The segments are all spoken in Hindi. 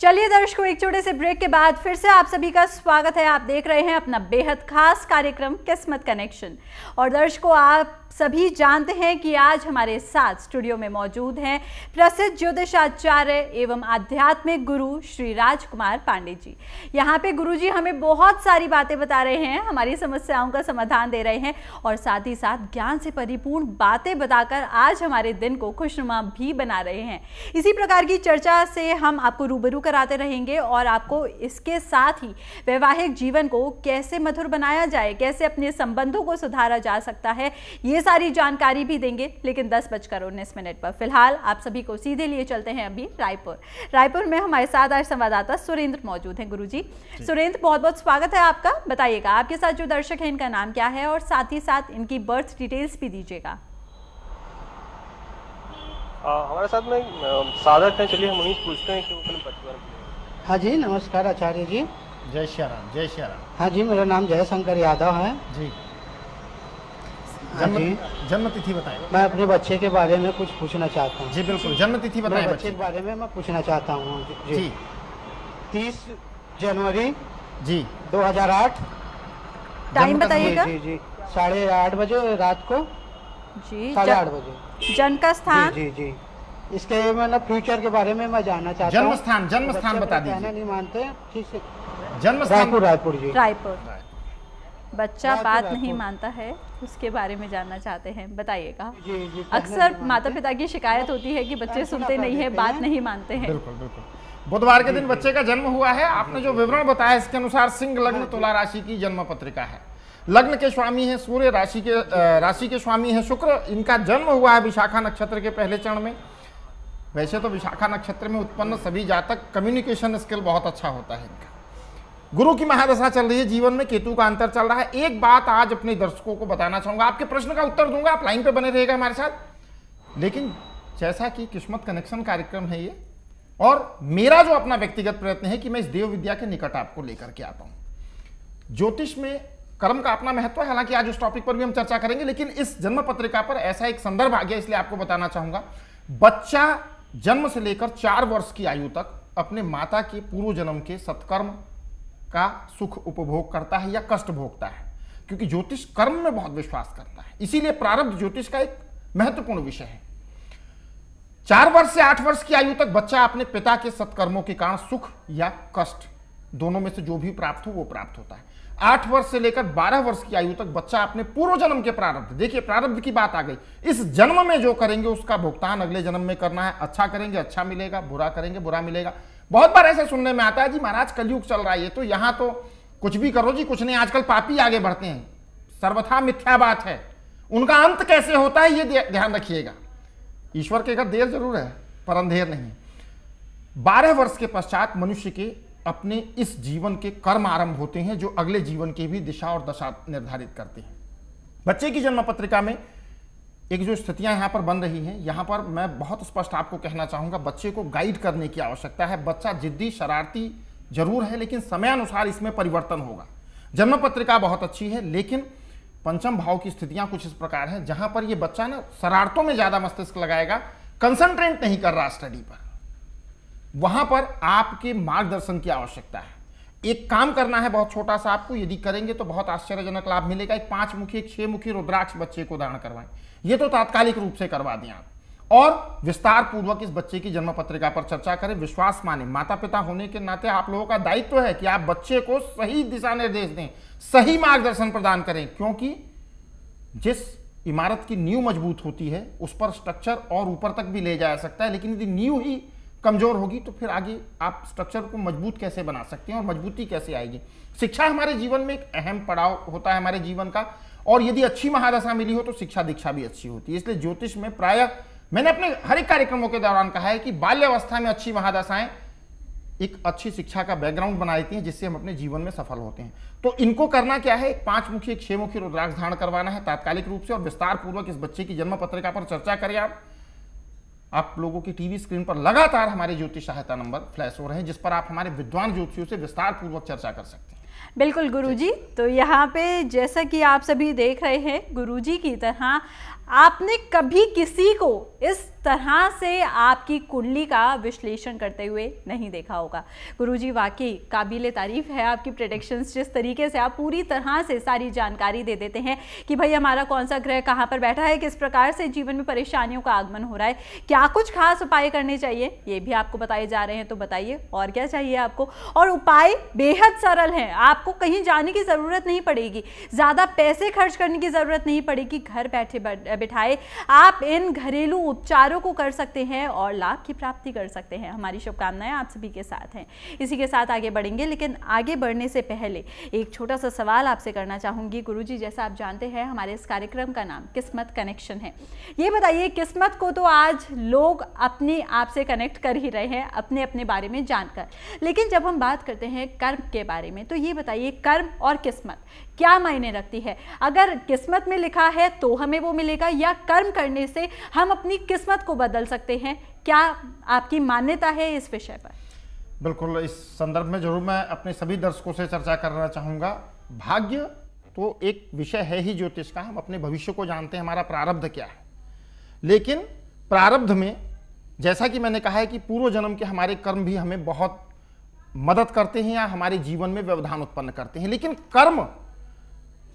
चलिए दर्शकों, एक छोटे से ब्रेक के बाद फिर से आप सभी का स्वागत है। आप देख रहे हैं अपना बेहद खास कार्यक्रम किस्मत कनेक्शन। और दर्शकों, आप सभी जानते हैं कि आज हमारे साथ स्टूडियो में मौजूद हैं प्रसिद्ध ज्योतिषाचार्य एवं आध्यात्मिक गुरु श्री राजकुमार पांडे जी। यहाँ पे गुरु जी हमें बहुत सारी बातें बता रहे हैं, हमारी समस्याओं का समाधान दे रहे हैं और साथ ही साथ ज्ञान से परिपूर्ण बातें बताकर आज हमारे दिन को खुशनुमा भी बना रहे हैं। इसी प्रकार की चर्चा से हम आपको रूबरू कराते रहेंगे और आपको इसके साथ ही वैवाहिक जीवन को कैसे मधुर बनाया जाए, कैसे अपने संबंधों को सुधारा जा सकता है, ये सारी जानकारी भी देंगे। लेकिन 10:19 पर फिलहाल आप सभी को सीधे लिए चलते हैं अभी रायपुर में हमारे साथ आज संवाददाता सुरेंद्र मौजूद हैं। गुरुजी सुरेंद्र, बहुत बहुत स्वागत है आपका। बताइएगा आपके साथ जो दर्शक है इनका नाम क्या है और साथ ही साथ इनकी बर्थ डिटेल्स भी दीजिएगा। हमारे साथ में साधक हैं, चलिए हम उन्हीं से पूछते हैं कि वो अपने परिवार। हाँ जी, नमस्कार आचार्य जी। जय श्री राम। जय श्री राम। हाँ जी, मेरा नाम जयशंकर यादव है जी। जन्म तिथि बताएं। मैं अपने बच्चे के बारे में कुछ पूछना चाहता हूँ। जी बिल्कुल, जन्म तिथि बताएं। बच्चे के बारे में मैं पूछना चाहता हूँ जी। 30 जनवरी जी 2008। टाइम बताइएगा। जी जी 8:30 बजे रात को जी। 8:30 बजे। जन्म का स्थान? जी जी इसके मतलब फ्यूचर के बारे में मैं जानना चाहता हूँ। जन्म स्थान बता दीजिए। कहना नहीं मानते, ठीक से। जन्म स्थान रायपुर जी। रायपुर। बच्चा बात नहीं मानता है, उसके बारे में जानना चाहते हैं, बताइएगा। जी अक्सर माता पिता की शिकायत होती है कि बच्चे सुनते नहीं है, बात नहीं मानते हैं। बिल्कुल बिल्कुल। बुधवार के दिन बच्चे का जन्म हुआ है। आपने जो विवरण बताया इसके अनुसार सिंह लग्न तुला राशि की जन्म पत्रिका है। लग्न के स्वामी है सूर्य, राशि के स्वामी है शुक्र। इनका जन्म हुआ है विशाखा नक्षत्र के पहले चरण में। वैसे तो विशाखा नक्षत्र में उत्पन्न सभी जातक कम्युनिकेशन स्किल बहुत अच्छा होता है इनका। गुरु की महादशा चल रही है, जीवन में केतु का अंतर चल रहा है। एक बात आज अपने दर्शकों को बताना चाहूंगा, आपके प्रश्न का उत्तर दूंगा, आप लाइन पे बने रहिएगा हमारे साथ। लेकिन जैसा कि किस्मत कनेक्शन कार्यक्रम है ये, और मेरा जो अपना व्यक्तिगत प्रयत्न है कि मैं इस देव विद्या के निकट आपको लेकर के आता हूं। ज्योतिष में कर्म का अपना महत्व है, हालांकि आज उस टॉपिक पर भी हम चर्चा करेंगे, लेकिन इस जन्म पत्रिका पर ऐसा एक संदर्भ आ गया इसलिए आपको बताना चाहूंगा। बच्चा जन्म से लेकर 4 वर्ष की आयु तक अपने माता के पूर्व जन्म के सत्कर्म का सुख उपभोग करता है या कष्ट भोगता है, क्योंकि ज्योतिष कर्म में बहुत विश्वास करता है। इसीलिए प्रारब्ध ज्योतिष का एक महत्वपूर्ण विषय है। 4 वर्ष से 8 वर्ष की आयु तक बच्चा अपने पिता के सत्कर्मों के कारण सुख या कष्ट दोनों में से जो भी प्राप्त हो वो प्राप्त होता है। 8 वर्ष से लेकर 12 वर्ष की आयु तक बच्चा अपने पूर्व जन्म के प्रारब्ध, देखिए प्रारब्ध की बात आ गई, इस जन्म में जो करेंगे उसका भुगतान अगले जन्म में करना है। अच्छा करेंगे अच्छा मिलेगा, बुरा करेंगे बुरा मिलेगा। बहुत बार ऐसे सुनने में आता है जी महाराज कलयुग चल रहा है, ये तो यहां तो कुछ भी करो जी कुछ नहीं, आजकल पापी आगे बढ़ते हैं, सर्वथा मिथ्या बात है। उनका अंत कैसे होता है ये ध्यान रखिएगा। ईश्वर के घर देर जरूर है पर अंधेर नहीं। 12 वर्ष के पश्चात मनुष्य के अपने इस जीवन के कर्म आरंभ होते हैं जो अगले जीवन की भी दिशा और दशा निर्धारित करते हैं। बच्चे की जन्म पत्रिका में एक जो स्थितियां यहां पर बन रही हैं, यहां पर मैं बहुत स्पष्ट आपको कहना चाहूंगा, बच्चे को गाइड करने की आवश्यकता है। बच्चा जिद्दी शरारती जरूर है लेकिन समयानुसार इसमें परिवर्तन होगा। जन्म पत्रिका बहुत अच्छी है लेकिन पंचम भाव की स्थितियां कुछ इस प्रकार हैं जहां पर यह बच्चा ना शरारतों में ज्यादा मस्तिष्क लगाएगा, कंसंट्रेट नहीं कर रहा स्टडी पर। वहां पर आपके मार्गदर्शन की आवश्यकता है। एक काम करना है बहुत छोटा सा आपको, यदि करेंगे तो बहुत आश्चर्यजनक लाभ मिलेगा। एक 5 मुखी एक 6 मुखी रुद्राक्ष बच्चे को धारण करवाएं, ये तो तात्कालिक रूप से करवा दें आप, और विस्तार पूर्वक इस बच्चे की जन्म पत्रिका पर चर्चा करें। विश्वास माने, माता पिता होने के नाते आप लोगों का दायित्व है कि आप बच्चे को सही दिशा निर्देश दें, सही मार्गदर्शन प्रदान करें, क्योंकि जिस इमारत की नींव मजबूत होती है उस पर स्ट्रक्चर और ऊपर तक भी ले जाया सकता है, लेकिन यदि नींव ही कमजोर होगी तो फिर आगे आप स्ट्रक्चर को मजबूत कैसे बना सकते हैं और मजबूती कैसे आएगी। शिक्षा हमारे जीवन में एक अहम पड़ाव होता है हमारे जीवन का, और यदि अच्छी महादशा मिली हो तो शिक्षा दीक्षा भी अच्छी होती है। इसलिए ज्योतिष में प्रायः मैंने अपने हर एक कार्यक्रमों के दौरान कहा है कि बाल्यावस्था में अच्छी महादशाएं एक अच्छी शिक्षा का बैकग्राउंड बना देती हैं जिससे हम अपने जीवन में सफल होते हैं। तो इनको करना क्या है, एक 5 मुखी एक 6 मुखी रुद्राक्ष धारण करवाना है तात्कालिक रूप से, और विस्तार पूर्वक इस बच्चे की जन्म पत्रिका पर चर्चा करें। आप लोगों की टीवी स्क्रीन पर लगातार हमारे ज्योतिष सहायता नंबर फ्लैश हो रहे हैं जिस पर आप हमारे विद्वान ज्योतिषियों से विस्तार पूर्वक चर्चा कर सकते हैं। बिल्कुल गुरुजी, तो यहाँ पे जैसा कि आप सभी देख रहे हैं गुरुजी की तरह आपने कभी किसी को इस तरह से आपकी कुंडली का विश्लेषण करते हुए नहीं देखा होगा। गुरुजी वाकई काबिले तारीफ है आपकी प्रेडिक्शंस, जिस तरीके से आप पूरी तरह से सारी जानकारी दे देते हैं कि भाई हमारा कौन सा ग्रह कहाँ पर बैठा है, किस प्रकार से जीवन में परेशानियों का आगमन हो रहा है, क्या कुछ खास उपाय करने चाहिए, ये भी आपको बताए जा रहे हैं। तो बताइए और क्या चाहिए आपको। और उपाय बेहद सरल हैं, आपको कहीं जाने की ज़रूरत नहीं पड़ेगी, ज़्यादा पैसे खर्च करने की ज़रूरत नहीं पड़ेगी। घर बैठे बिठाए आप इन घरेलू उपचारों को कर सकते हैं और लाभ की प्राप्ति कर सकते हैं। हमारी शुभकामनाएं आप सभी के साथ हैं। इसी के साथ आगे बढ़ेंगे, लेकिन आगे बढ़ने से पहले एक छोटा सा सवाल आपसे करना चाहूंगी। गुरुजी, जैसा आप जानते हैं हमारे इस कार्यक्रम का नाम किस्मत कनेक्शन है। ये बताइए, किस्मत को तो आज लोग अपने आप से कनेक्ट कर ही रहे हैं अपने अपने बारे में जानकर, लेकिन जब हम बात करते हैं कर्म के बारे में, तो ये बताइए कर्म और किस्मत क्या मायने रखती है। अगर किस्मत में लिखा है तो हमें वो मिलेगा, या कर्म करने से हम अपनी किस्मत को बदल सकते हैं, क्या आपकी मान्यता है इस विषय पर? बिल्कुल, इस संदर्भ में जरूर मैं अपने सभी दर्शकों से चर्चा करना चाहूँगा। भाग्य तो एक विषय है ही ज्योतिष का, हम अपने भविष्य को जानते हैं, हमारा प्रारब्ध क्या है। लेकिन प्रारब्ध में जैसा कि मैंने कहा है कि पूर्व जन्म के हमारे कर्म भी हमें बहुत मदद करते हैं या हमारे जीवन में व्यवधान उत्पन्न करते हैं। लेकिन कर्म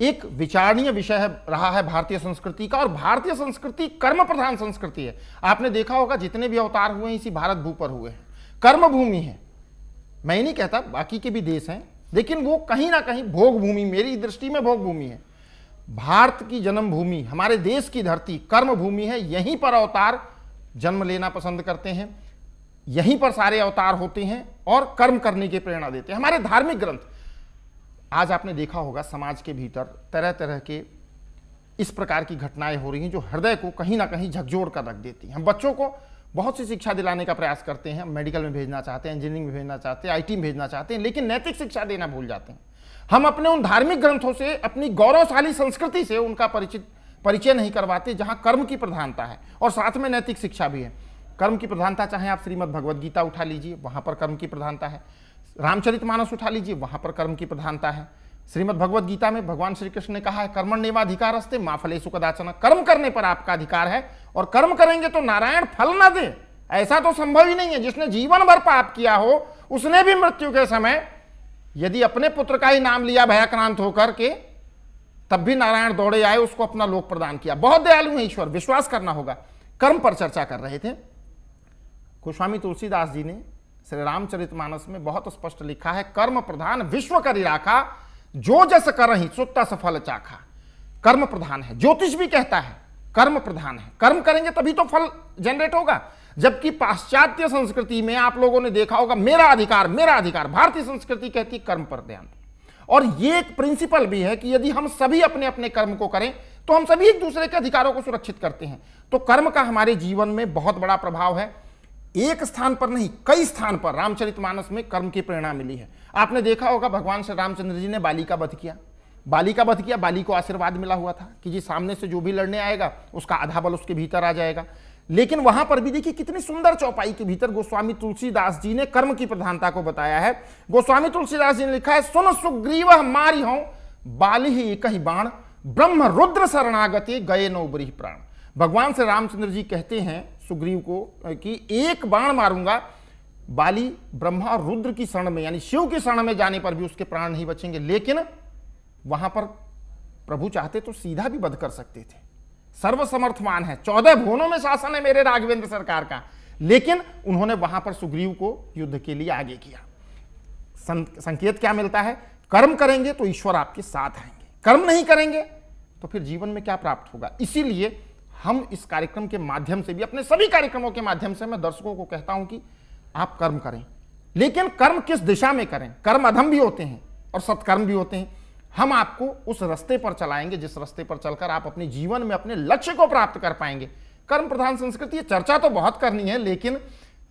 एक विचारणीय विषय रहा है भारतीय संस्कृति का, और भारतीय संस्कृति कर्म प्रधान संस्कृति है। आपने देखा होगा जितने भी अवतार हुए हैं इसी भारत भू पर हुए हैं, कर्म भूमि है। मैं ही नहीं कहता, बाकी के भी देश हैं, लेकिन वो कहीं ना कहीं भोग भूमि, मेरी दृष्टि में भोग भूमि है। भारत की जन्मभूमि, हमारे देश की धरती कर्म भूमि है। यहीं पर अवतार जन्म लेना पसंद करते हैं, यहीं पर सारे अवतार होते हैं और कर्म करने की प्रेरणा देते हैं। हमारे धार्मिक ग्रंथ, आज आपने देखा होगा समाज के भीतर तरह तरह के इस प्रकार की घटनाएं हो रही हैं जो हृदय को कहीं ना कहीं झकझोर कर रख देती हैं। हम बच्चों को बहुत सी शिक्षा दिलाने का प्रयास करते हैं, मेडिकल में भेजना चाहते हैं, इंजीनियरिंग में भेजना चाहते हैं, IT में भेजना चाहते हैं, लेकिन नैतिक शिक्षा देना भूल जाते हैं। हम अपने उन धार्मिक ग्रंथों से, अपनी गौरवशाली संस्कृति से उनका परिचय नहीं करवाते, जहाँ कर्म की प्रधानता है और साथ में नैतिक शिक्षा भी है। कर्म की प्रधानता चाहे आप श्रीमद् भगवद गीता उठा लीजिए, वहाँ पर कर्म की प्रधानता है। रामचरितमानस उठा लीजिए, वहां पर कर्म की प्रधानता है। श्रीमद् भगवद गीता में भगवान श्री कृष्ण ने कहा है कर्मण्येवाधिकारस्ते मा फलेषु कदाचन, कर्म करने पर आपका अधिकार है और कर्म करेंगे तो नारायण फल ना दे। ऐसा तो संभव ही नहीं है। जिसने जीवन भर पाप किया हो उसने भी मृत्यु के समय यदि अपने पुत्र का ही नाम लिया भयाक्रांत होकर के, तब भी नारायण दौड़े आए, उसको अपना लोक प्रदान किया। बहुत दयालु है ईश्वर, विश्वास करना होगा। कर्म पर चर्चा कर रहे थे। गोस्वामी तुलसीदास जी ने श्री रामचरितमानस में बहुत स्पष्ट लिखा है, कर्म प्रधान विश्व करी राखा, जो जस करहि सो तस फल चाखा। कर्म प्रधान है, ज्योतिष भी कहता है कर्म प्रधान है। कर्म करेंगे तभी तो फल जनरेट होगा। जबकि पाश्चात्य संस्कृति में आप लोगों ने देखा होगा मेरा अधिकार मेरा अधिकार, भारतीय संस्कृति कहती है कर्म पर ध्यान। और ये एक प्रिंसिपल भी है कि यदि हम सभी अपने अपने कर्म को करें तो हम सभी एक दूसरे के अधिकारों को सुरक्षित करते हैं। तो कर्म का हमारे जीवन में बहुत बड़ा प्रभाव है। एक स्थान पर नहीं, कई स्थान पर रामचरितमानस में कर्म की प्रेरणा मिली है। आपने देखा होगा भगवान श्री रामचंद्र जी ने बाली का वध किया। बाली को आशीर्वाद मिला हुआ था कि जी सामने से जो भी लड़ने आएगा उसका आधा बल उसके भीतर आ जाएगा। लेकिन वहां पर भी देखिए कितनी सुंदर चौपाई के भीतर गोस्वामी तुलसीदास जी ने कर्म की प्रधानता को बताया है। गोस्वामी तुलसीदास जी ने लिखा है, सुन सुग्रीव मारी हों बाली ही एक ही बाण, ब्रह्म रुद्र शरणागते गए नो बरी प्राण। भगवान श्री रामचंद्र जी कहते हैं सुग्रीव को कि एक बाण मारूंगा, बाली ब्रह्मा और रुद्र की शरण में यानी शिव की शरण में जाने पर भी उसके प्राण नहीं बचेंगे। लेकिन वहां पर प्रभु चाहते तो सीधा भी वध कर सकते थे। सर्वसमर्थमान है, 14 भुवनों में शासन है मेरे राघवेंद्र सरकार का, लेकिन उन्होंने वहां पर सुग्रीव को युद्ध के लिए आगे किया। संकेत क्या मिलता है? कर्म करेंगे तो ईश्वर आपके साथ आएंगे, कर्म नहीं करेंगे तो फिर जीवन में क्या प्राप्त होगा। इसीलिए हम इस कार्यक्रम के माध्यम से भी, अपने सभी कार्यक्रमों के माध्यम से मैं दर्शकों को कहता हूं कि आप कर्म करें, लेकिन कर्म किस दिशा में करें। कर्म अधम भी होते हैं और सत्कर्म भी होते हैं। हम आपको उस रास्ते पर चलाएंगे जिस रास्ते पर चलकर आप अपने जीवन में अपने लक्ष्य को प्राप्त कर पाएंगे। कर्म प्रधान संस्कृति, चर्चा तो बहुत करनी है, लेकिन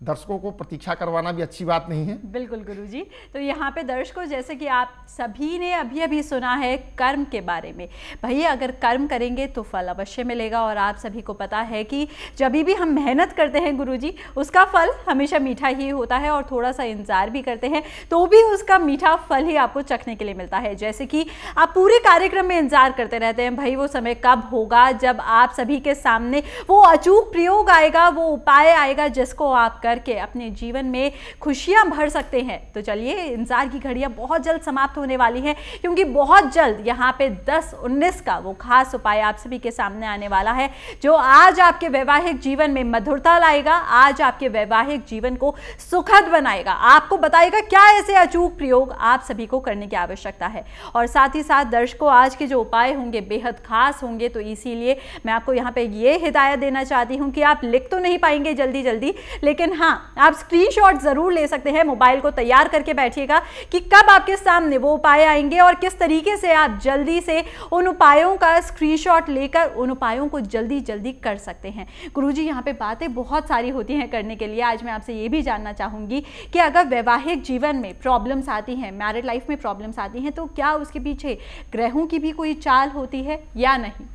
दर्शकों को प्रतीक्षा करवाना भी अच्छी बात नहीं है। बिल्कुल गुरुजी। तो यहाँ पे दर्शकों, जैसे कि आप सभी ने अभी अभी सुना है कर्म के बारे में, भैया अगर कर्म करेंगे तो फल अवश्य मिलेगा। और आप सभी को पता है कि जब भी हम मेहनत करते हैं गुरुजी, उसका फल हमेशा मीठा ही होता है, और थोड़ा सा इंतजार भी करते हैं तो भी उसका मीठा फल ही आपको चखने के लिए मिलता है। जैसे कि आप पूरे कार्यक्रम में इंतजार करते रहते हैं, भाई वो समय कब होगा जब आप सभी के सामने वो अचूक प्रयोग आएगा, वो उपाय आएगा जिसको आप करके अपने जीवन में खुशियां भर सकते हैं। तो चलिए, इंतजार की घड़ियां बहुत जल्द समाप्त होने वाली हैं, क्योंकि बहुत जल्द यहाँ पे 10-19 का वो खास उपाय आप सभी के सामने आने वाला है, जो आज आपके वैवाहिक जीवन में मधुरता लाएगा, आज आपके वैवाहिक जीवन को सुखद बनाएगा, आपको बताएगा क्या ऐसे अचूक प्रयोग आप सभी को करने की आवश्यकता है। और साथ ही साथ दर्शकों, आज के जो उपाय होंगे बेहद खास होंगे, तो इसीलिए मैं आपको यहाँ पे ये हिदायत देना चाहती हूँ कि आप लिख तो नहीं पाएंगे जल्दी जल्दी, लेकिन हाँ, आप स्क्रीनशॉट जरूर ले सकते हैं। मोबाइल को तैयार करके बैठिएगा कि कब आपके सामने वो उपाय आएंगे और किस तरीके से आप जल्दी से उन उपायों का स्क्रीनशॉट लेकर उन उपायों को जल्दी जल्दी कर सकते हैं। गुरुजी, यहाँ पे बातें बहुत सारी होती हैं करने के लिए। आज मैं आपसे ये भी जानना चाहूंगी कि अगर वैवाहिक जीवन में प्रॉब्लम्स आती हैं, मैरिड लाइफ में प्रॉब्लम्स आती हैं, तो क्या उसके पीछे ग्रहों की भी कोई चाल होती है या नहीं?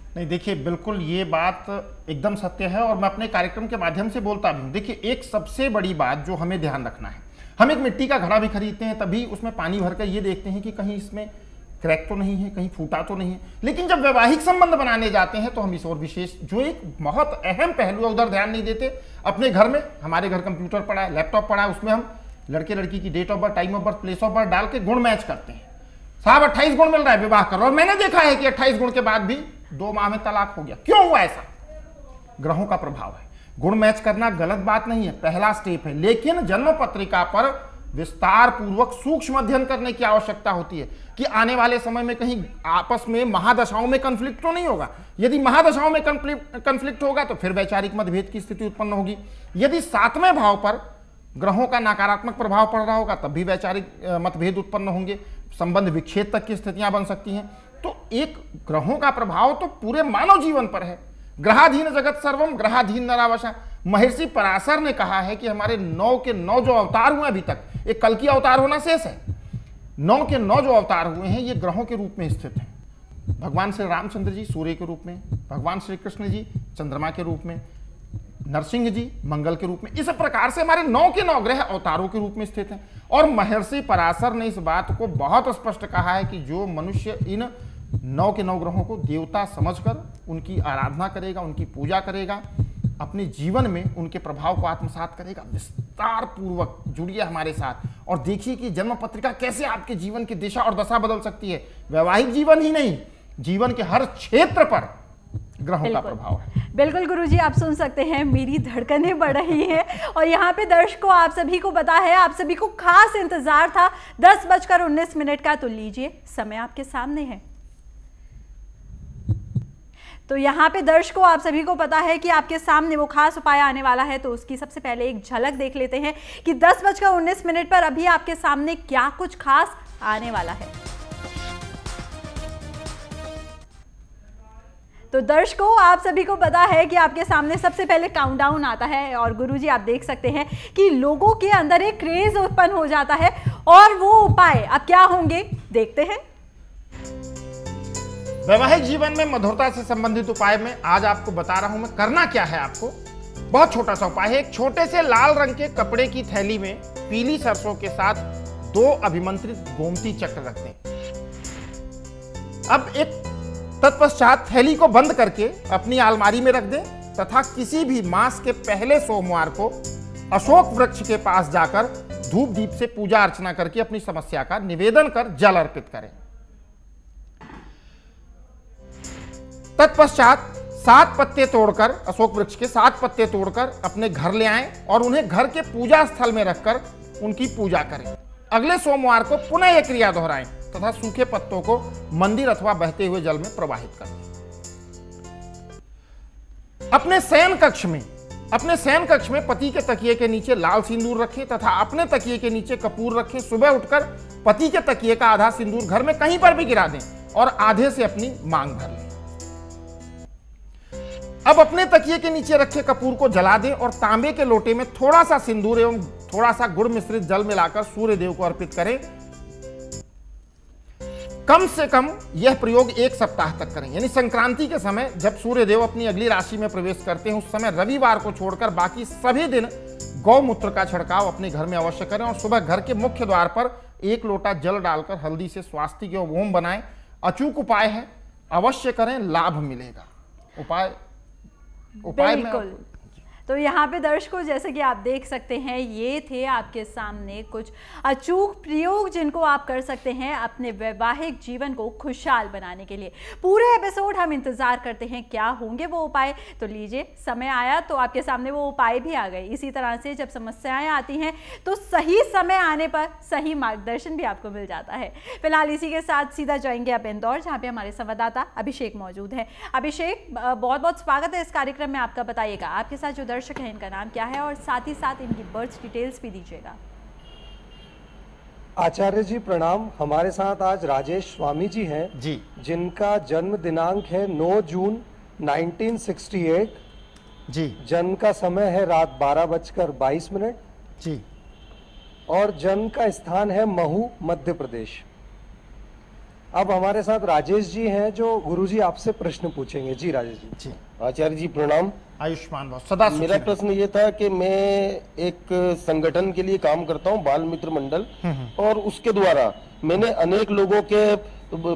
नहीं, देखिए बिल्कुल ये बात एकदम सत्य है, और मैं अपने कार्यक्रम के माध्यम से बोलता भी हूँ। देखिए, एक सबसे बड़ी बात जो हमें ध्यान रखना है, हम एक मिट्टी का घड़ा भी खरीदते हैं, तभी उसमें पानी भरकर ये देखते हैं कि कहीं इसमें क्रैक तो नहीं है, कहीं फूटा तो नहीं है। लेकिन जब वैवाहिक संबंध बनाने जाते हैं तो हम इस और विशेष, जो एक बहुत अहम पहलू है, उधर ध्यान नहीं देते। अपने घर में, हमारे घर कंप्यूटर पड़ा है, लैपटॉप पड़ा है, उसमें हम लड़के लड़की की date of birth, time of birth, place of birth डाल के गुण मैच करते हैं। साहब 28 गुण मिल रहा है, विवाह करो। और मैंने देखा है कि 28 गुण के बाद भी 2 माह में तलाक हो गया। क्यों हुआ ऐसा? ग्रहों का प्रभाव है। गुण मैच करना गलत बात नहीं है, पहला स्टेप है, लेकिन जन्म पत्रिका पर विस्तार पूर्वक सूक्ष्म अध्ययन करने की आवश्यकता होती है कि आने वाले समय में कहीं आपस में महादशाओं में कंफ्लिक्ट तो नहीं होगा। यदि महादशाओं में कंफ्लिक्ट होगा तो फिर वैचारिक मतभेद की स्थिति उत्पन्न होगी। यदि 7वें भाव पर ग्रहों का नकारात्मक प्रभाव पड़ रहा होगा तब भी वैचारिक मतभेद उत्पन्न होंगे, संबंध विच्छेद तक की स्थितियां बन सकती हैं। तो एक ग्रहों का प्रभाव तो पूरे मानव जीवन पर है। ग्रहाधीन जगत सर्वम ग्रहाधीन नरावशा। महर्षि पराशर ने कहा है कि हमारे 9 के 9 जो अवतार हुए अभी तक, एक कल की अवतार होना शेष है, 9 के 9 जो अवतार हुए हैं ये ग्रहों के रूप में स्थित हैं। भगवान श्री रामचंद्र जी सूर्य के रूप में, भगवान श्री कृष्ण जी चंद्रमा के रूप में, नरसिंह जी मंगल के रूप में। इस प्रकार से हमारे 9 के 9 ग्रह अवतारों के रूप में स्थित हैं। और महर्षि पराशर ने इस बात को बहुत स्पष्ट कहा है कि जो मनुष्य इन 9 के 9 ग्रहों को देवता समझकर उनकी आराधना करेगा, उनकी पूजा करेगा, अपने जीवन में उनके प्रभाव को आत्मसात करेगा। विस्तार पूर्वक जुड़िए हमारे साथ और देखिए कि जन्म पत्रिका कैसे आपके जीवन की दिशा और दशा बदल सकती है। वैवाहिक जीवन ही नहीं, जीवन के हर क्षेत्र पर ग्रहों का प्रभाव है। बिल्कुल गुरुजी, आप सुन सकते हैं मेरी धड़कनें बढ़ रही हैं। और यहाँ पे दर्शकों, आप सभी को पता है, आप सभी को खास इंतजार था 10:19 का। तो लीजिए, समय आपके सामने है। तो यहाँ पे दर्शकों, आप सभी को पता है कि आपके सामने वो खास उपाय आने वाला है। तो उसकी सबसे पहले एक झलक देख लेते हैं कि 10:19 पर अभी आपके सामने क्या कुछ खास आने वाला है। तो दर्शकों, आप सभी को पता है कि आपके सामने सबसे पहले काउंटडाउन आता है। और गुरुजी, आप देख सकते हैं कि लोगों के अंदर एक क्रेज उत्पन्न हो जाता है। और वो उपाय अब क्या होंगे, देखते हैं। वैवाहिक जीवन में मधुरता से संबंधित उपाय में आज आपको बता रहा हूं मैं। करना क्या है आपको, बहुत छोटा सा उपाय है। एक छोटे से लाल रंग के कपड़े की थैली में पीली सरसों के साथ 2 अभिमंत्रित गोमती चक्र रख दें। अब एक तत्पश्चात थैली को बंद करके अपनी अलमारी में रख दें तथा किसी भी मास के पहले सोमवार को अशोक वृक्ष के पास जाकर धूप दीप से पूजा अर्चना करके अपनी समस्या का निवेदन कर जल अर्पित करें। तत्पश्चात 7 पत्ते तोड़कर, अशोक वृक्ष के 7 पत्ते तोड़कर अपने घर ले आएं और उन्हें घर के पूजा स्थल में रखकर उनकी पूजा करें। अगले सोमवार को पुनः यह क्रिया दोहराएं तथा सूखे पत्तों को मंदिर अथवा बहते हुए जल में प्रवाहित करें। अपने शयन कक्ष में पति के तकिए के नीचे लाल सिंदूर रखें तथा अपने तकिए के नीचे कपूर रखें। सुबह उठकर पति के तकिए का आधा सिंदूर घर में कहीं पर भी गिरा दें और आधे से अपनी मांग भर लें। अब अपने तकिए के नीचे रखे कपूर को जला दें और तांबे के लोटे में थोड़ा सा सिंदूर एवं थोड़ा सा गुड़ मिश्रित जल मिलाकर सूर्य देव को अर्पित करें। कम से कम यह प्रयोग 1 सप्ताह तक करें। यानी संक्रांति के समय जब सूर्य देव अपनी अगली राशि में प्रवेश करते हैं, उस समय रविवार को छोड़कर बाकी सभी दिन गौमूत्र का छिड़काव अपने घर में अवश्य करें और सुबह घर के मुख्य द्वार पर 1 लोटा जल डालकर हल्दी से स्वास्तिक एवं ओम बनाएं। अचूक उपाय है, अवश्य करें, लाभ मिलेगा। उपाय बिल्कुल। तो यहाँ पे दर्शकों, जैसे कि आप देख सकते हैं, ये थे आपके सामने कुछ अचूक प्रयोग जिनको आप कर सकते हैं अपने वैवाहिक जीवन को खुशहाल बनाने के लिए। पूरे एपिसोड हम इंतजार करते हैं क्या होंगे वो उपाय। तो लीजिए, समय आया तो आपके सामने वो उपाय भी आ गए। इसी तरह से जब समस्याएं आती हैं तो सही समय आने पर सही मार्गदर्शन भी आपको मिल जाता है। फिलहाल इसी के साथ सीधा जाएंगे अब इंदौर, जहाँ पे हमारे संवाददाता अभिषेक मौजूद है। अभिषेक, बहुत बहुत स्वागत है इस कार्यक्रम में आपका। बताइएगा आपके साथ जो दर्शक हैं, इनका नाम क्या है और साथ ही साथ इनकी बर्थ डिटेल्स भी दीजिएगा। आचार्य जी प्रणाम। हमारे साथ आज राजेश स्वामी जी हैं जी, जिनका जन्म दिनांक है 9 जून 1968 जी, जन्म का समय है रात 12:22 जी, और जन्म का स्थान है महू, मध्य प्रदेश। अब हमारे साथ राजेश जी हैं जो गुरुजी आपसे प्रश्न पूछेंगे। जी राजेश जी। जी। आचार्य जी प्रणाम। आयुष्मान भव, सदा सुखी मेरा रहें। प्रश्न ये था कि मैं एक संगठन के लिए काम करता हूँ, बाल मित्र मंडल, और उसके द्वारा मैंने अनेक लोगों के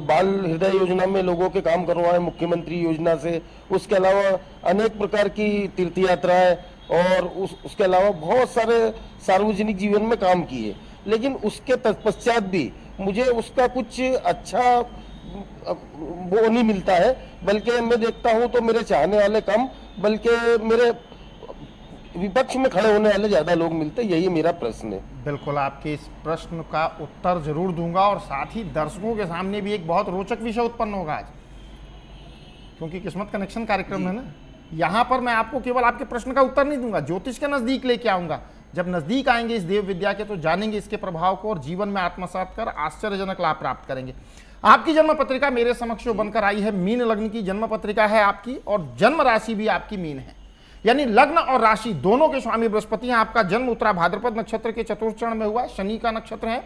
बाल हृदय योजना में लोगों के काम करवाए, मुख्यमंत्री योजना से। उसके अलावा अनेक प्रकार की तीर्थ यात्राएं और उसके अलावा बहुत सारे सार्वजनिक जीवन में काम किए। लेकिन उसके तत्पश्चात भी मुझे उसका कुछ अच्छा वो नहीं मिलता है, बल्कि मैं देखता हूं तो मेरे चाहने वाले कम, बल्कि मेरे विपक्ष में खड़े होने वाले ज्यादा लोग मिलते। यही मेरा प्रश्न है। बिल्कुल, आपके इस प्रश्न का उत्तर जरूर दूंगा और साथ ही दर्शकों के सामने भी एक बहुत रोचक विषय उत्पन्न होगा आज, क्योंकि किस्मत कनेक्शन कार्यक्रम है ना। यहाँ पर मैं आपको केवल आपके प्रश्न का उत्तर नहीं दूंगा, ज्योतिष के नजदीक लेके आऊंगा। जब नजदीक आएंगे इस देव विद्या के तो जानेंगे इसके प्रभाव को और जीवन में आत्मसात कर आश्चर्यजनक लाभ प्राप्त करेंगे। आपकी जन्म पत्रिका मेरे समक्ष जो बनकर आई है, मीन लग्न की जन्म पत्रिका है आपकी और जन्म राशि भी आपकी मीन है। यानी लग्न और राशि दोनों के स्वामी बृहस्पति हैं। आपका जन्म उत्तरा भाद्रपद नक्षत्र के चतुर्थ चरण में हुआ, शनि का नक्षत्र है।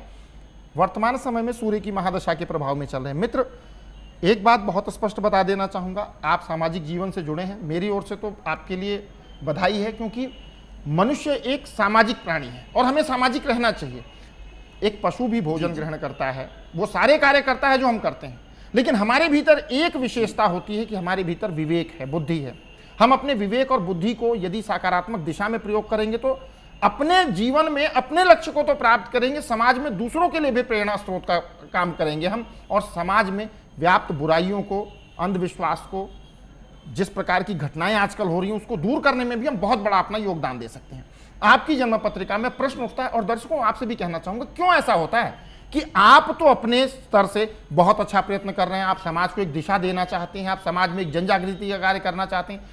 वर्तमान समय में सूर्य की महादशा के प्रभाव में चल रहे हैं। मित्र, एक बात बहुत स्पष्ट बता देना चाहूंगा, आप सामाजिक जीवन से जुड़े हैं, मेरी ओर से तो आपके लिए बधाई है, क्योंकि मनुष्य एक सामाजिक प्राणी है और हमें सामाजिक रहना चाहिए। एक पशु भी भोजन ग्रहण करता है, वो सारे कार्य करता है जो हम करते हैं, लेकिन हमारे भीतर एक विशेषता होती है कि हमारे भीतर विवेक है, बुद्धि है। हम अपने विवेक और बुद्धि को यदि सकारात्मक दिशा में प्रयोग करेंगे तो अपने जीवन में अपने लक्ष्य को तो प्राप्त करेंगे, समाज में दूसरों के लिए भी प्रेरणा स्रोत का काम करेंगे हम, और समाज में व्याप्त बुराइयों को, अंधविश्वास को, जिस प्रकार की घटनाएं आजकल हो रही हैं उसको दूर करने में भी हम बहुत बड़ा अपना योगदान दे सकते हैं। आपकी जन्म पत्रिका में प्रश्न उठता है और दर्शकों आपसे भी कहना चाहूंगा, क्यों ऐसा होता है कि आप तो अपने स्तर से बहुत अच्छा प्रयत्न कर रहे हैं, आप समाज को एक दिशा देना चाहते हैं, आप समाज में एक जन जागृति का कार्य करना चाहते हैं,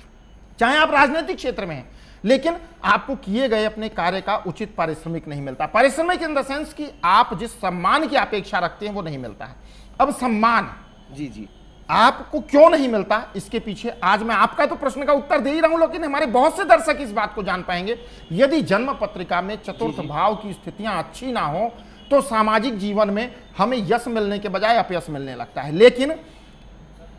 चाहे आप राजनीतिक क्षेत्र में हैं, लेकिन आपको किए गए अपने कार्य का उचित पारिश्रमिक नहीं मिलता। पारिश्रमिक इन द सेंस कि आप जिस सम्मान की अपेक्षा रखते हैं वो नहीं मिलता है। अब सम्मान जी जी आपको क्यों नहीं मिलता, इसके पीछे आज मैं आपका तो प्रश्न का उत्तर दे ही रहा हूं, लेकिन हमारे बहुत से दर्शक इस बात को जान पाएंगे। यदि जन्म पत्रिका में चतुर्थ भाव की स्थितियां अच्छी ना हो तो सामाजिक जीवन में हमें यश मिलने के बजाय अपयश मिलने लगता है। लेकिन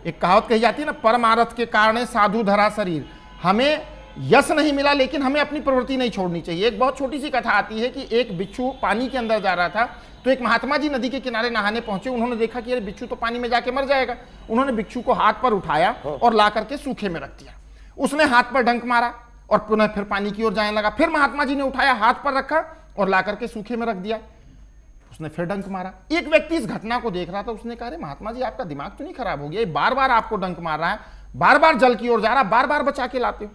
एक कहावत कही जाती है ना, परमारथ के कारण साधु धरा शरीर। हमें यश नहीं मिला लेकिन हमें अपनी प्रवृत्ति नहीं छोड़नी चाहिए। एक बहुत छोटी सी कथा आती है कि एक बिच्छू पानी के अंदर जा रहा था, तो एक महात्मा जी नदी के किनारे नहाने पहुंचे। उन्होंने देखा कि अरे बिच्छू तो पानी में जाके मर जाएगा। उन्होंने बिच्छू को हाथ पर उठाया और ला करके सूखे में रख दिया। उसने हाथ पर डंक मारा और पुनः फिर पानी की ओर जाने लगा। फिर महात्मा जी ने उठाया, हाथ पर रखा और ला करके सूखे में रख दिया। उसने फिर डंक मारा। एक व्यक्ति इस घटना को देख रहा था, उसने कहा, अरे महात्मा जी आपका दिमाग तो नहीं खराब हो गया, बार बार आपको डंक मार रहा है, बार बार जल की ओर जा रहा है, बार बार बचा के लाते हो।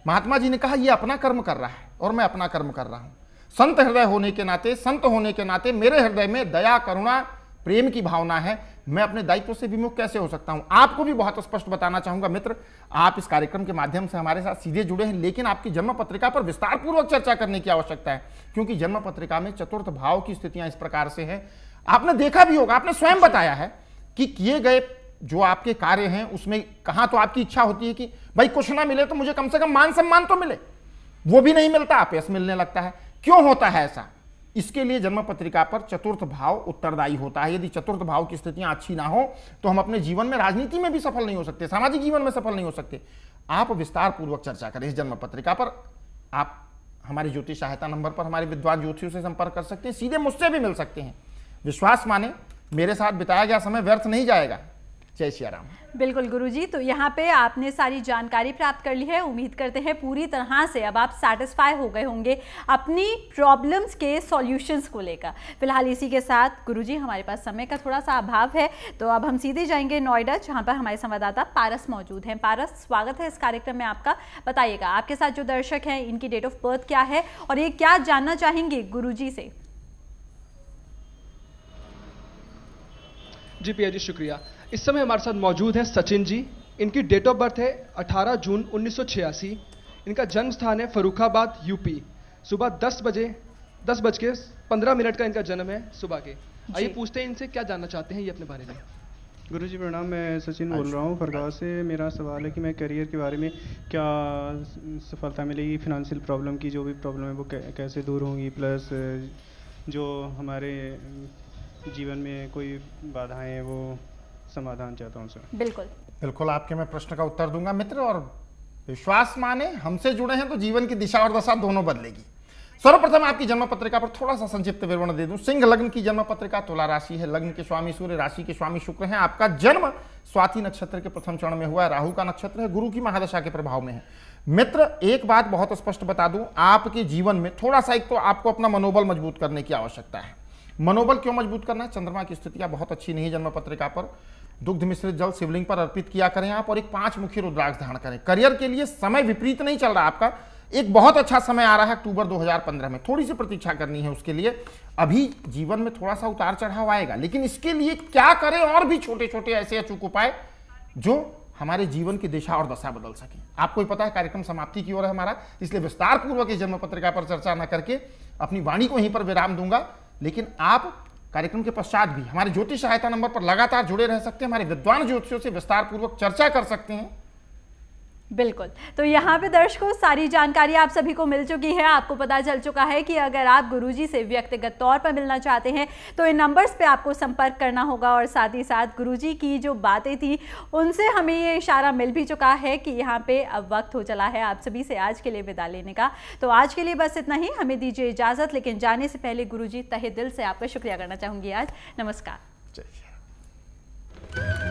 महात्मा जी ने कहा, ये अपना कर्म कर रहा है और मैं अपना कर्म कर रहा हूं। संत हृदय होने के नाते, संत होने के नाते मेरे हृदय में दया, करुणा, प्रेम की भावना है। मैं अपने दायित्व से विमुख कैसे हो सकता हूं। आपको भी बहुत स्पष्ट बताना चाहूंगा मित्र, आप इस कार्यक्रम के माध्यम से हमारे साथ सीधे जुड़े हैं, लेकिन आपकी जन्म पत्रिका पर विस्तार पूर्वक चर्चा करने की आवश्यकता है, क्योंकि जन्म पत्रिका में चतुर्थ भाव की स्थितियां इस प्रकार से हैं। आपने देखा भी होगा, आपने स्वयं बताया है कि किए गए जो आपके कार्य हैं उसमें कहां तो आपकी इच्छा होती है कि भाई कुछ ना मिले तो मुझे कम से कम मान सम्मान तो मिले, वो भी नहीं मिलता, अपयश मिलने लगता है। क्यों होता है ऐसा? इसके लिए जन्म पत्रिका पर चतुर्थ भाव उत्तरदायी होता है। यदि चतुर्थ भाव की स्थितियां अच्छी ना हो तो हम अपने जीवन में, राजनीति में भी सफल नहीं हो सकते, सामाजिक जीवन में सफल नहीं हो सकते। आप विस्तार पूर्वक चर्चा करें इस जन्म पत्रिका पर। आप हमारे ज्योतिष सहायता नंबर पर हमारे विद्वान ज्योतिषियों से संपर्क कर सकते हैं, सीधे मुझसे भी मिल सकते हैं। विश्वास माने मेरे साथ बिताया गया समय व्यर्थ नहीं जाएगा। जय श्री राम। बिल्कुल गुरुजी, तो यहाँ पे आपने सारी जानकारी प्राप्त कर ली है। उम्मीद करते हैं पूरी तरह से अब आप सेटिस्फाई हो गए होंगे अपनी प्रॉब्लम्स के सॉल्यूशंस को लेकर। फिलहाल इसी के साथ गुरुजी हमारे पास समय का थोड़ा सा अभाव है, तो अब हम सीधे जाएंगे नोएडा, जहाँ पर हमारे संवाददाता पारस मौजूद हैं। पारस, स्वागत है इस कार्यक्रम में आपका। बताइएगा आपके साथ जो दर्शक हैं इनकी डेट ऑफ बर्थ क्या है और ये क्या जानना चाहेंगे गुरुजी से। जी पिया जी, शुक्रिया। इस समय हमारे साथ मौजूद हैं सचिन जी। इनकी डेट ऑफ बर्थ है 18 जून 1986। इनका जन्म स्थान है फर्रुखाबाद, यूपी। सुबह 10:15 का इनका जन्म है सुबह के। आइए पूछते हैं इनसे क्या जानना चाहते हैं ये अपने बारे में। गुरुजी प्रणाम, मैं सचिन बोल रहा हूँ फरगाव से। मेरा सवाल है कि मैं करियर के बारे में क्या सफलता मिलेगी, फाइनेंशियल प्रॉब्लम की जो भी प्रॉब्लम है वो कैसे दूर होंगी, प्लस जो हमारे जीवन में कोई बाधाएं हैं वो समाधान चाहता हूं सर। बिल्कुल बिल्कुल, आपके मैं प्रश्न का उत्तर दूंगा मित्र। और विश्वास माने हमसे जुड़े हैं तो जीवन की दिशा और दशा दोनों बदलेगी। सर्वप्रथम आपकी जन्म पत्रिका पर थोड़ा सा संक्षिप्त विवरण दे दूं। सिंह लग्न की जन्म पत्रिका, तुला राशि है, लग्न के स्वामी सूर्य, राशि के स्वामी शुक्र हैं। आपका जन्म स्वाति नक्षत्र के प्रथम चरण में हुआ है, राहु का नक्षत्र है, गुरु की महादशा के प्रभाव में है। मित्र एक बात बहुत स्पष्ट बता दूं, आपके जीवन में थोड़ा सा, एक तो आपको अपना मनोबल मजबूत करने की आवश्यकता है। मनोबल क्यों मजबूत करना है? चंद्रमा की स्थितियां बहुत अच्छी नहीं है जन्म पत्रिका पर। दुग्ध मिश्रित जल शिवलिंग पर अर्पित किया करें आप, और एक 5 मुखी रुद्राक्ष धारण करें। करियर के लिए समय विपरीत नहीं चल रहा आपका, एक बहुत अच्छा समय आ रहा है अक्टूबर 2015 में। थोड़ी सी प्रतीक्षा करनी है उसके लिए। अभी जीवन में थोड़ा सा उतार चढ़ाव आएगा, लेकिन इसके लिए क्या करें? और भी छोटे छोटे ऐसे अचूक उपाय जो हमारे जीवन की दिशा और दशा बदल सके। आपको ही पता है कार्यक्रम समाप्ति की ओर है हमारा, इसलिए विस्तार पूर्वक इस जन्म पत्रिका पर चर्चा न करके अपनी वाणी को यहीं पर विराम दूंगा। लेकिन आप कार्यक्रम के पश्चात भी हमारे ज्योतिष सहायता नंबर पर लगातार जुड़े रह सकते हैं, हमारे विद्वान ज्योतिषियों से विस्तार पूर्वक चर्चा कर सकते हैं। बिल्कुल, तो यहाँ पे दर्शकों सारी जानकारी आप सभी को मिल चुकी है। आपको पता चल चुका है कि अगर आप गुरुजी से व्यक्तिगत तौर पर मिलना चाहते हैं तो इन नंबर्स पे आपको संपर्क करना होगा। और साथ ही साथ गुरुजी की जो बातें थी उनसे हमें ये इशारा मिल भी चुका है कि यहाँ पे अब वक्त हो चला है आप सभी से आज के लिए विदा लेने का। तो आज के लिए बस इतना ही, हमें दीजिए इजाज़त। लेकिन जाने से पहले गुरुजी तहे दिल से आपका शुक्रिया करना चाहूँगी आज। नमस्कार। जय श्री राम।